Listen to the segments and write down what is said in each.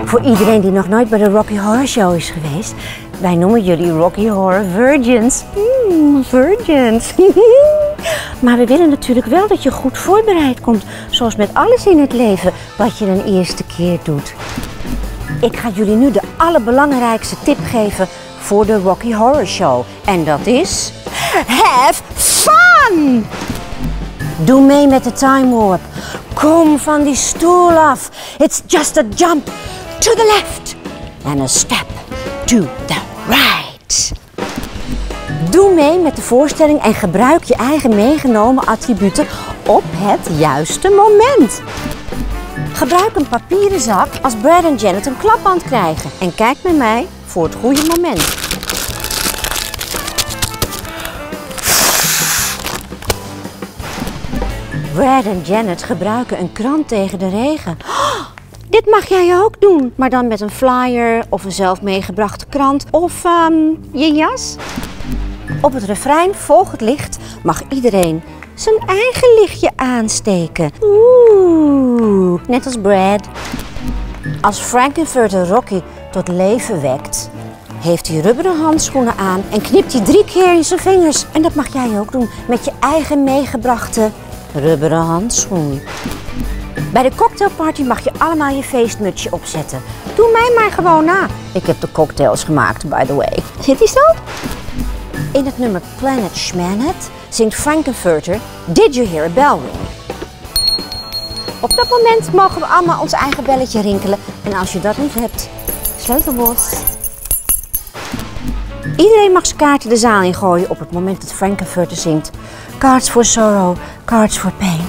Voor iedereen die nog nooit bij de Rocky Horror Show is geweest, wij noemen jullie Rocky Horror Virgins. Virgins. Maar we willen natuurlijk wel dat je goed voorbereid komt, zoals met alles in het leven wat je een eerste keer doet. Ik ga jullie nu de allerbelangrijkste tip geven voor de Rocky Horror Show. En dat is... Have fun! Doe mee met de time warp. Kom van die stoel af. It's just a jump to the left and a step to the right. Doe mee met de voorstelling en gebruik je eigen meegenomen attributen op het juiste moment. Gebruik een papieren zak als Brad en Janet een klapband krijgen. En kijk met mij voor het goede moment. Brad en Janet gebruiken een krant tegen de regen. Oh, dit mag jij ook doen, maar dan met een flyer of een zelf meegebrachte krant of je jas. Op het refrein Volg het licht mag iedereen zijn eigen lichtje aansteken. Oeh, net als Brad. Als Frank-N-Furter Rocky tot leven wekt, heeft hij rubberen handschoenen aan en knipt hij 3 keer in zijn vingers. En dat mag jij ook doen met je eigen meegebrachte rubberen handschoen. Bij de cocktailparty mag je allemaal je feestmutsje opzetten. Doe mij maar gewoon na. Ik heb de cocktails gemaakt, by the way. Zit die zo? In het nummer Planet Schmanet zingt Frank-N-Furter Did You Hear a Bell Ring? Op dat moment mogen we allemaal ons eigen belletje rinkelen. En als je dat niet hebt, sleutelbos. Iedereen mag zijn kaarten de zaal ingooien op het moment dat Frank-N-Furter zingt Cards for Sorrow, Cards for Pain.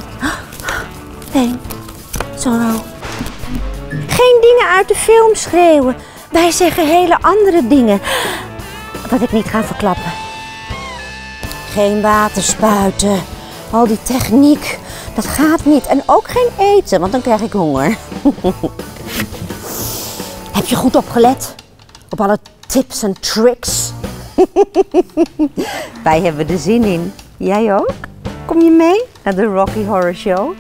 Pain, sorrow. Geen dingen uit de film schreeuwen. Wij zeggen hele andere dingen. Wat ik niet ga verklappen. Geen water spuiten. Al die techniek, dat gaat niet. En ook geen eten, want dan krijg ik honger. Heb je goed opgelet? Op alle tips en tricks? Wij hebben er zin in. Jij ook? Kom je mee naar de Rocky Horror Show?